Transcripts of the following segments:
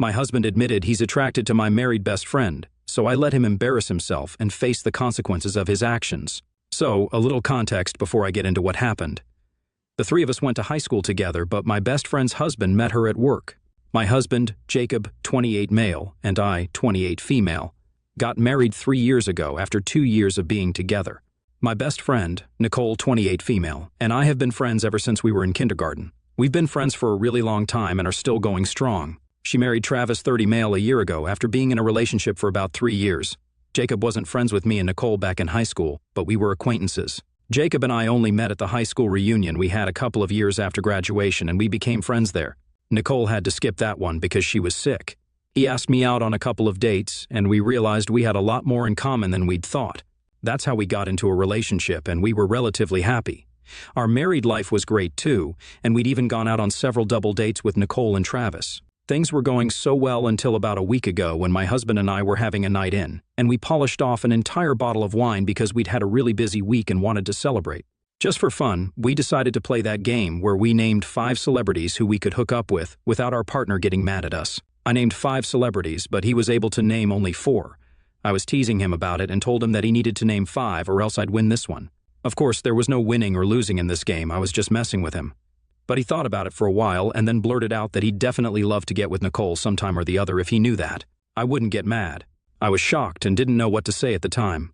My husband admitted he's attracted to my married best friend, so I let him embarrass himself and face the consequences of his actions. So, a little context before I get into what happened. The three of us went to high school together, but my best friend's husband met her at work. My husband, Jacob, 28 male, and I, 28 female, got married 3 years ago after 2 years of being together. My best friend, Nicole, 28 female, and I have been friends ever since we were in kindergarten. We've been friends for a really long time and are still going strong. She married Travis, 30 male, a year ago after being in a relationship for about 3 years. Jacob wasn't friends with me and Nicole back in high school, but we were acquaintances. Jacob and I only met at the high school reunion we had a couple of years after graduation, and we became friends there. Nicole had to skip that one because she was sick. He asked me out on a couple of dates, and we realized we had a lot more in common than we'd thought. That's how we got into a relationship, and we were relatively happy. Our married life was great too, and we'd even gone out on several double dates with Nicole and Travis. Things were going so well until about a week ago when my husband and I were having a night in, and we polished off an entire bottle of wine because we'd had a really busy week and wanted to celebrate. Just for fun, we decided to play that game where we named 5 celebrities who we could hook up with without our partner getting mad at us. I named 5 celebrities, but he was able to name only 4. I was teasing him about it and told him that he needed to name 5 or else I'd win this one. Of course, there was no winning or losing in this game, I was just messing with him. But he thought about it for a while and then blurted out that he'd definitely love to get with Nicole sometime or the other if he knew that. I wouldn't get mad. I was shocked and didn't know what to say at the time.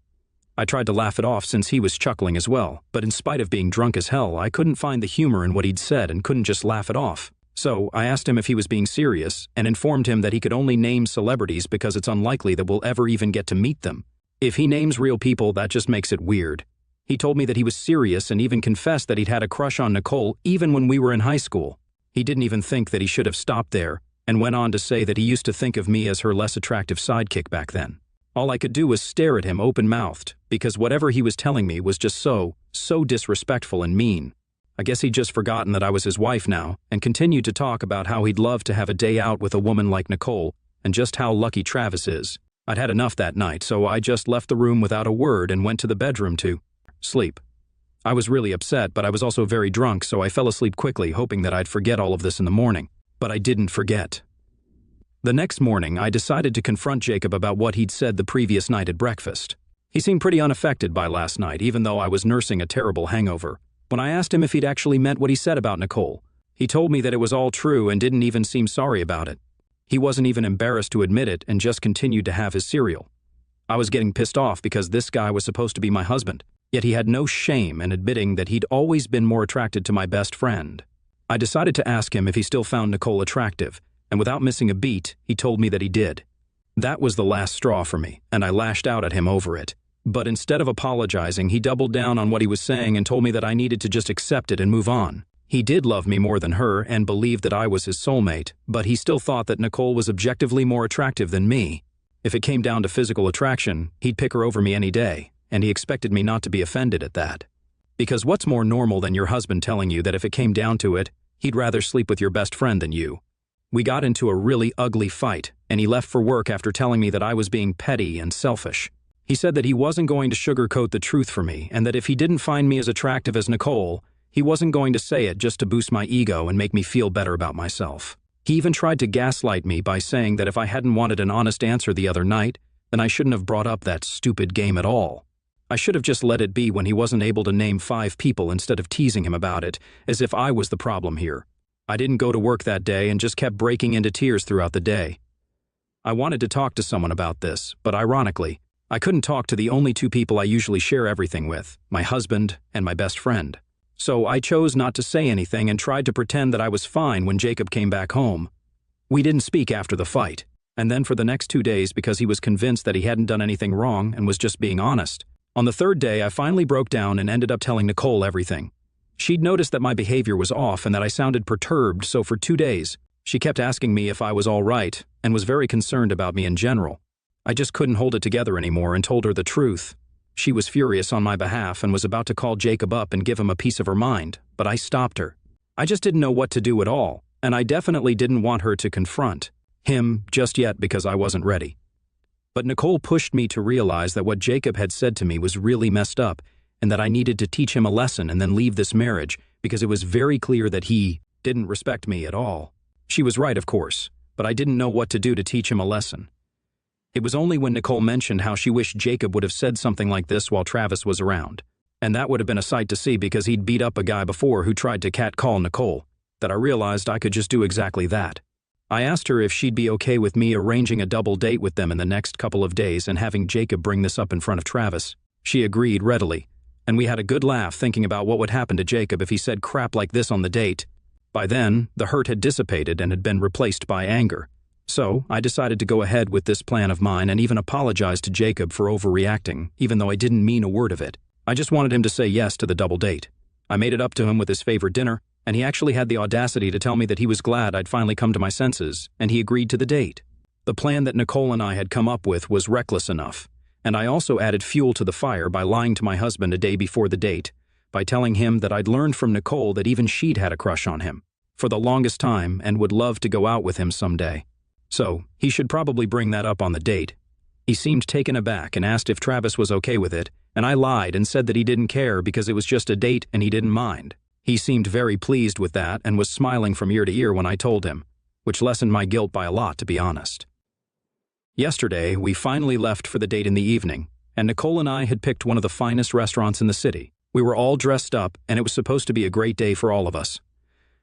I tried to laugh it off since he was chuckling as well, but in spite of being drunk as hell, I couldn't find the humor in what he'd said and couldn't just laugh it off. So I asked him if he was being serious and informed him that he could only name celebrities because it's unlikely that we'll ever even get to meet them. If he names real people, that just makes it weird. He told me that he was serious and even confessed that he'd had a crush on Nicole even when we were in high school. He didn't even think that he should have stopped there and went on to say that he used to think of me as her less attractive sidekick back then. All I could do was stare at him open-mouthed because whatever he was telling me was just so disrespectful and mean. I guess he'd just forgotten that I was his wife now and continued to talk about how he'd love to have a day out with a woman like Nicole and just how lucky Travis is. I'd had enough that night, so I just left the room without a word and went to the bedroom to sleep. I was really upset, but I was also very drunk, so I fell asleep quickly, hoping that I'd forget all of this in the morning. But I didn't forget. The next morning, I decided to confront Jacob about what he'd said the previous night at breakfast. He seemed pretty unaffected by last night, even though I was nursing a terrible hangover. When I asked him if he'd actually meant what he said about Nicole, he told me that it was all true and didn't even seem sorry about it. He wasn't even embarrassed to admit it and just continued to have his cereal. I was getting pissed off because this guy was supposed to be my husband. Yet he had no shame in admitting that he'd always been more attracted to my best friend. I decided to ask him if he still found Nicole attractive, and without missing a beat, he told me that he did. That was the last straw for me, and I lashed out at him over it. But instead of apologizing, he doubled down on what he was saying and told me that I needed to just accept it and move on. He did love me more than her and believed that I was his soulmate, but he still thought that Nicole was objectively more attractive than me. If it came down to physical attraction, he'd pick her over me any day. And he expected me not to be offended at that. Because what's more normal than your husband telling you that if it came down to it, he'd rather sleep with your best friend than you? We got into a really ugly fight, and he left for work after telling me that I was being petty and selfish. He said that he wasn't going to sugarcoat the truth for me, and that if he didn't find me as attractive as Nicole, he wasn't going to say it just to boost my ego and make me feel better about myself. He even tried to gaslight me by saying that if I hadn't wanted an honest answer the other night, then I shouldn't have brought up that stupid game at all. I should have just let it be when he wasn't able to name 5 people instead of teasing him about it, as if I was the problem here. I didn't go to work that day and just kept breaking into tears throughout the day. I wanted to talk to someone about this, but ironically, I couldn't talk to the only 2 people I usually share everything with, my husband and my best friend. So I chose not to say anything and tried to pretend that I was fine when Jacob came back home. We didn't speak after the fight, and then for the next 2 days because he was convinced that he hadn't done anything wrong and was just being honest. On the 3rd day, I finally broke down and ended up telling Nicole everything. She'd noticed that my behavior was off and that I sounded perturbed, so for 2 days, she kept asking me if I was all right and was very concerned about me in general. I just couldn't hold it together anymore and told her the truth. She was furious on my behalf and was about to call Jacob up and give him a piece of her mind, but I stopped her. I just didn't know what to do at all, and I definitely didn't want her to confront him just yet because I wasn't ready. But Nicole pushed me to realize that what Jacob had said to me was really messed up and that I needed to teach him a lesson and then leave this marriage because it was very clear that he didn't respect me at all. She was right, of course, but I didn't know what to do to teach him a lesson. It was only when Nicole mentioned how she wished Jacob would have said something like this while Travis was around, and that would have been a sight to see because he'd beat up a guy before who tried to catcall Nicole, that I realized I could just do exactly that. I asked her if she'd be okay with me arranging a double date with them in the next couple of days and having Jacob bring this up in front of Travis. She agreed readily, and we had a good laugh thinking about what would happen to Jacob if he said crap like this on the date. By then, the hurt had dissipated and had been replaced by anger. So, I decided to go ahead with this plan of mine and even apologize to Jacob for overreacting, even though I didn't mean a word of it. I just wanted him to say yes to the double date. I made it up to him with his favorite dinner, and he actually had the audacity to tell me that he was glad I'd finally come to my senses, and he agreed to the date. The plan that Nicole and I had come up with was reckless enough, and I also added fuel to the fire by lying to my husband a day before the date, by telling him that I'd learned from Nicole that even she'd had a crush on him for the longest time and would love to go out with him someday. So, he should probably bring that up on the date. He seemed taken aback and asked if Travis was okay with it, and I lied and said that he didn't care because it was just a date and he didn't mind. He seemed very pleased with that and was smiling from ear to ear when I told him, which lessened my guilt by a lot, to be honest. Yesterday, we finally left for the date in the evening, and Nicole and I had picked one of the finest restaurants in the city. We were all dressed up, and it was supposed to be a great day for all of us.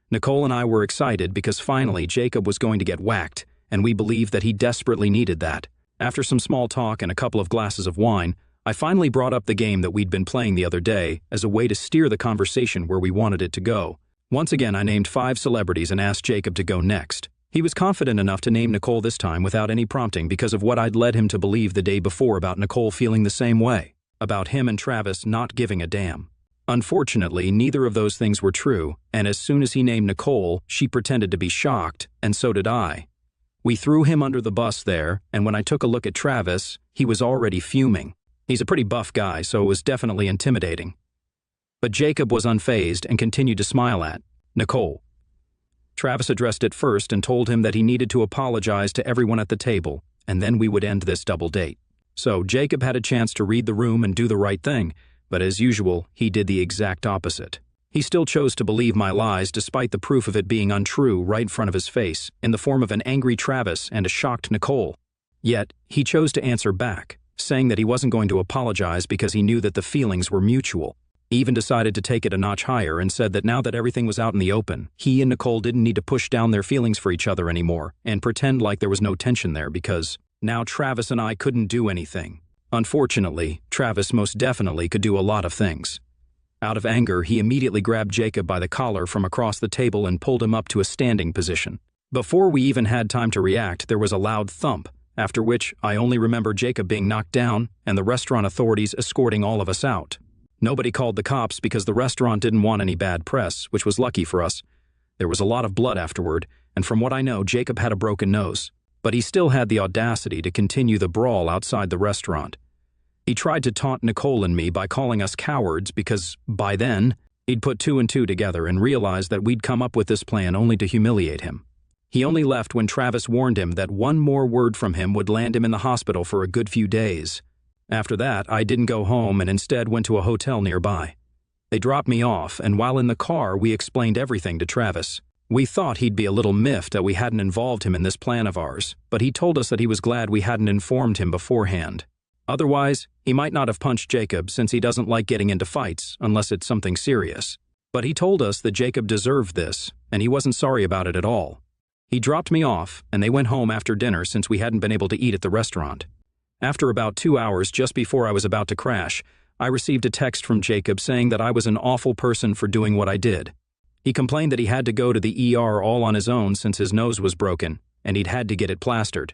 Nicole and I were excited because finally Jacob was going to get whacked, and we believed that he desperately needed that. After some small talk and a couple of glasses of wine, I finally brought up the game that we'd been playing the other day as a way to steer the conversation where we wanted it to go. Once again, I named 5 celebrities and asked Jacob to go next. He was confident enough to name Nicole this time without any prompting because of what I'd led him to believe the day before about Nicole feeling the same way, about him and Travis not giving a damn. Unfortunately, neither of those things were true, and as soon as he named Nicole, she pretended to be shocked, and so did I. We threw him under the bus there, and when I took a look at Travis, he was already fuming. He's a pretty buff guy, so it was definitely intimidating. But Jacob was unfazed and continued to smile at Nicole. Travis addressed it first and told him that he needed to apologize to everyone at the table, and then we would end this double date. So Jacob had a chance to read the room and do the right thing, but as usual, he did the exact opposite. He still chose to believe my lies despite the proof of it being untrue right in front of his face, in the form of an angry Travis and a shocked Nicole. Yet, he chose to answer back, saying that he wasn't going to apologize because he knew that the feelings were mutual. He even decided to take it a notch higher and said that now that everything was out in the open, he and Nicole didn't need to push down their feelings for each other anymore and pretend like there was no tension there because now Travis and I couldn't do anything. Unfortunately, Travis most definitely could do a lot of things. Out of anger, he immediately grabbed Jacob by the collar from across the table and pulled him up to a standing position. Before we even had time to react, there was a loud thump, after which I only remember Jacob being knocked down and the restaurant authorities escorting all of us out. Nobody called the cops because the restaurant didn't want any bad press, which was lucky for us. There was a lot of blood afterward, and from what I know, Jacob had a broken nose. But he still had the audacity to continue the brawl outside the restaurant. He tried to taunt Nicole and me by calling us cowards because, by then, he'd put 2 and 2 together and realized that we'd come up with this plan only to humiliate him. He only left when Travis warned him that one more word from him would land him in the hospital for a good few days. After that, I didn't go home and instead went to a hotel nearby. They dropped me off, and while in the car, we explained everything to Travis. We thought he'd be a little miffed that we hadn't involved him in this plan of ours, but he told us that he was glad we hadn't informed him beforehand. Otherwise, he might not have punched Jacob since he doesn't like getting into fights unless it's something serious. But he told us that Jacob deserved this, and he wasn't sorry about it at all. He dropped me off, and they went home after dinner since we hadn't been able to eat at the restaurant. After about 2 hours just before I was about to crash, I received a text from Jacob saying that I was an awful person for doing what I did. He complained that he had to go to the ER all on his own since his nose was broken, and he'd had to get it plastered.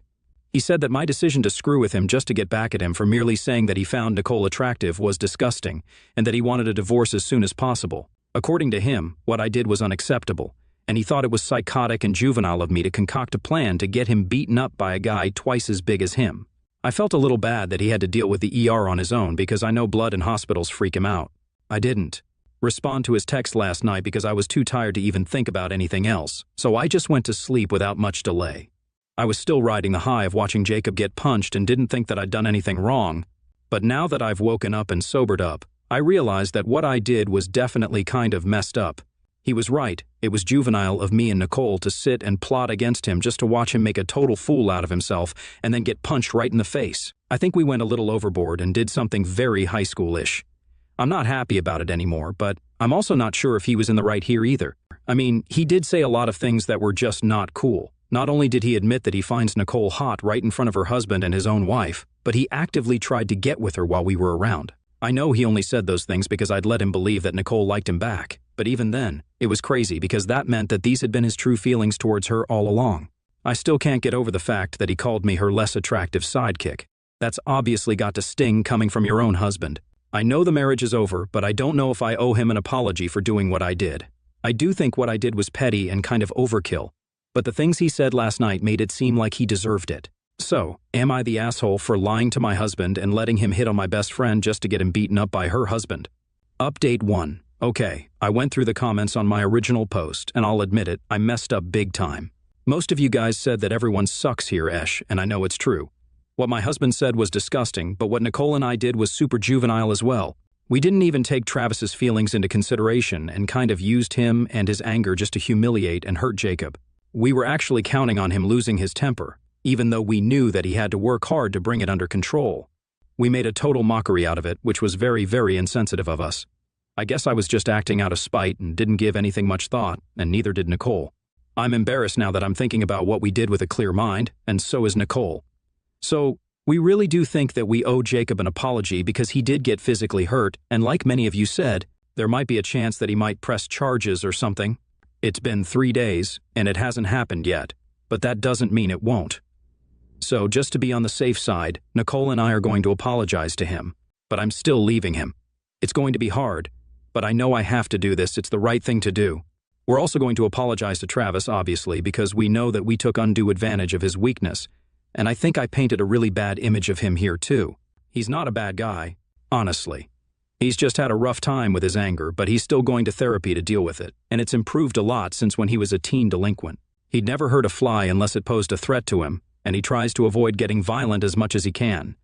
He said that my decision to screw with him just to get back at him for merely saying that he found Nicole attractive was disgusting, and that he wanted a divorce as soon as possible. According to him, what I did was unacceptable, and he thought it was psychotic and juvenile of me to concoct a plan to get him beaten up by a guy twice as big as him. I felt a little bad that he had to deal with the ER on his own because I know blood in hospitals freak him out. I didn't respond to his text last night because I was too tired to even think about anything else, so I just went to sleep without much delay. I was still riding the high of watching Jacob get punched and didn't think that I'd done anything wrong, but now that I've woken up and sobered up, I realized that what I did was definitely kind of messed up. He was right. It was juvenile of me and Nicole to sit and plot against him just to watch him make a total fool out of himself and then get punched right in the face. I think we went a little overboard and did something very high school-ish. I'm not happy about it anymore, but I'm also not sure if he was in the right here either. I mean, he did say a lot of things that were just not cool. Not only did he admit that he finds Nicole hot right in front of her husband and his own wife, but he actively tried to get with her while we were around. I know he only said those things because I'd let him believe that Nicole liked him back, but even then, it was crazy because that meant that these had been his true feelings towards her all along. I still can't get over the fact that he called me her less attractive sidekick. That's obviously got to sting coming from your own husband. I know the marriage is over, but I don't know if I owe him an apology for doing what I did. I do think what I did was petty and kind of overkill, but the things he said last night made it seem like he deserved it. So, am I the asshole for lying to my husband and letting him hit on my best friend just to get him beaten up by her husband? Update 1. Okay, I went through the comments on my original post, and I'll admit it, I messed up big time. Most of you guys said that everyone sucks here, and I know it's true. What my husband said was disgusting, but what Nicole and I did was super juvenile as well. We didn't even take Travis's feelings into consideration and kind of used him and his anger just to humiliate and hurt Jacob. We were actually counting on him losing his temper, even though we knew that he had to work hard to bring it under control. We made a total mockery out of it, which was very, very insensitive of us. I guess I was just acting out of spite and didn't give anything much thought, and neither did Nicole. I'm embarrassed now that I'm thinking about what we did with a clear mind, and so is Nicole. So, we really do think that we owe Jacob an apology because he did get physically hurt, and like many of you said, there might be a chance that he might press charges or something. It's been 3 days, and it hasn't happened yet, but that doesn't mean it won't. So, just to be on the safe side, Nicole and I are going to apologize to him, but I'm still leaving him. It's going to be hard, but I know I have to do this. It's the right thing to do. We're also going to apologize to Travis, obviously, because we know that we took undue advantage of his weakness, and I think I painted a really bad image of him here too. He's not a bad guy, honestly. He's just had a rough time with his anger, but he's still going to therapy to deal with it, and it's improved a lot since when he was a teen delinquent. He'd never hurt a fly unless it posed a threat to him, and he tries to avoid getting violent as much as he can.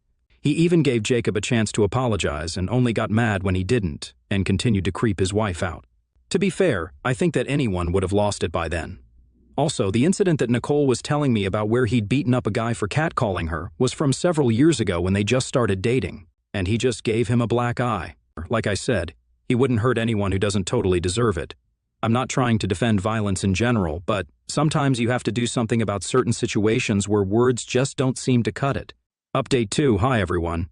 He even gave Jacob a chance to apologize and only got mad when he didn't, and continued to creep his wife out. To be fair, I think that anyone would have lost it by then. Also, the incident that Nicole was telling me about where he'd beaten up a guy for catcalling her was from several years ago when they just started dating, and he just gave him a black eye. Like I said, he wouldn't hurt anyone who doesn't totally deserve it. I'm not trying to defend violence in general, but sometimes you have to do something about certain situations where words just don't seem to cut it. Update 2, hi everyone.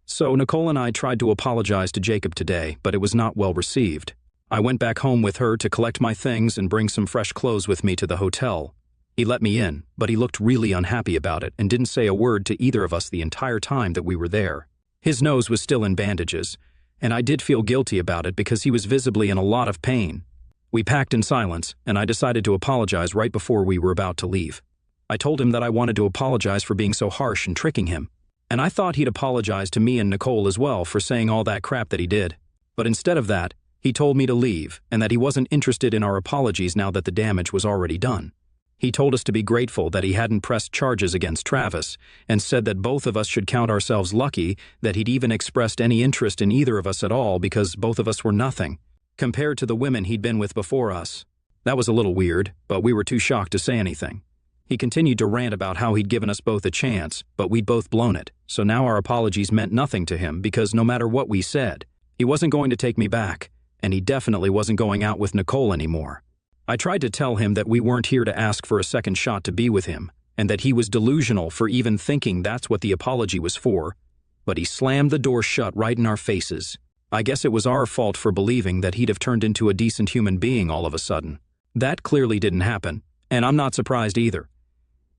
So Nicole and I tried to apologize to Jacob today, but it was not well received. I went back home with her to collect my things and bring some fresh clothes with me to the hotel. He let me in, but he looked really unhappy about it and didn't say a word to either of us the entire time that we were there. His nose was still in bandages, and I did feel guilty about it because he was visibly in a lot of pain. We packed in silence, and I decided to apologize right before we were about to leave. I told him that I wanted to apologize for being so harsh and tricking him, and I thought he'd apologize to me and Nicole as well for saying all that crap that he did. But instead of that, he told me to leave and that he wasn't interested in our apologies now that the damage was already done. He told us to be grateful that he hadn't pressed charges against Travis and said that both of us should count ourselves lucky that he'd even expressed any interest in either of us at all because both of us were nothing compared to the women he'd been with before us. That was a little weird, but we were too shocked to say anything. He continued to rant about how he'd given us both a chance, but we'd both blown it, so now our apologies meant nothing to him because no matter what we said, he wasn't going to take me back, and he definitely wasn't going out with Nicole anymore. I tried to tell him that we weren't here to ask for a second shot to be with him, and that he was delusional for even thinking that's what the apology was for, but he slammed the door shut right in our faces. I guess it was our fault for believing that he'd have turned into a decent human being all of a sudden. That clearly didn't happen, and I'm not surprised either.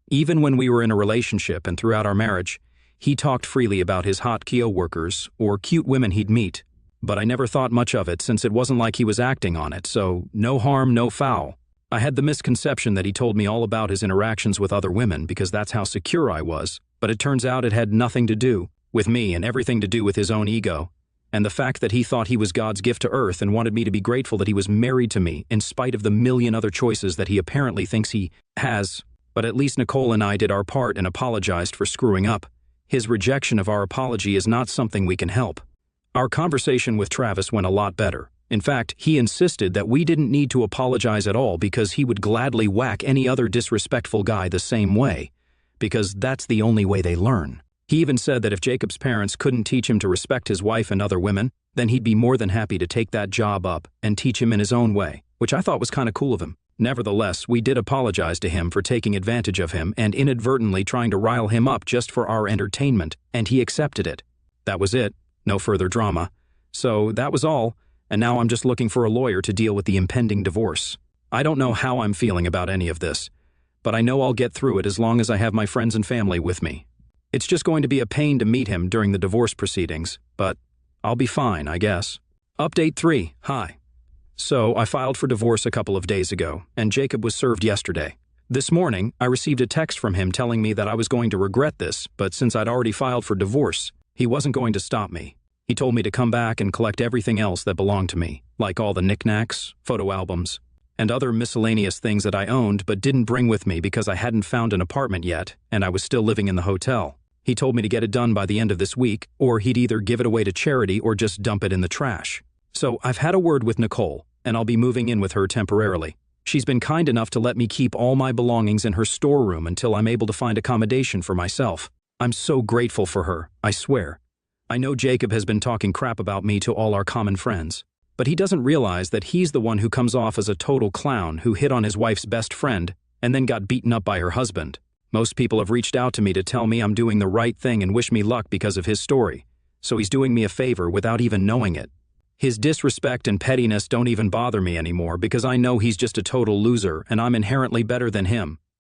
Even when we were in a relationship and throughout our marriage, he talked freely about his hot co-workers or cute women he'd meet, but I never thought much of it since it wasn't like he was acting on it, so no harm, no foul. I had the misconception that he told me all about his interactions with other women because that's how secure I was, but it turns out it had nothing to do with me and everything to do with his own ego, and the fact that he thought he was God's gift to earth and wanted me to be grateful that he was married to me in spite of the million other choices that he apparently thinks he has. But at least Nicole and I did our part and apologized for screwing up. His rejection of our apology is not something we can help. Our conversation with Travis went a lot better, In fact, he insisted that we didn't need to apologize at all because he would gladly whack any other disrespectful guy the same way, because that's the only way they learn. He even said that if Jacob's parents couldn't teach him to respect his wife and other women, then he'd be more than happy to take that job up and teach him in his own way, which I thought was kind of cool of him. Nevertheless, we did apologize to him for taking advantage of him and inadvertently trying to rile him up just for our entertainment, and he accepted it. That was it. No further drama. So that was all, and now I'm just looking for a lawyer to deal with the impending divorce. I don't know how I'm feeling about any of this, but I know I'll get through it as long as I have my friends and family with me. It's just going to be a pain to meet him during the divorce proceedings, but I'll be fine, I guess. Update 3. Hi. So, I filed for divorce a couple of days ago, and Jacob was served yesterday. This morning, I received a text from him telling me that I was going to regret this, but since I'd already filed for divorce, he wasn't going to stop me. He told me to come back and collect everything else that belonged to me, like all the knickknacks, photo albums, and other miscellaneous things that I owned but didn't bring with me because I hadn't found an apartment yet, and I was still living in the hotel. He told me to get it done by the end of this week, or he'd either give it away to charity or just dump it in the trash. So I've had a word with Nicole, and I'll be moving in with her temporarily. She's been kind enough to let me keep all my belongings in her storeroom until I'm able to find accommodation for myself. I'm so grateful for her, I swear. I know Jacob has been talking crap about me to all our common friends, but he doesn't realize that he's the one who comes off as a total clown who hit on his wife's best friend and then got beaten up by her husband. Most people have reached out to me to tell me I'm doing the right thing and wish me luck because of his story, so he's doing me a favor without even knowing it. His disrespect and pettiness don't even bother me anymore because I know he's just a total loser and I'm inherently better than him.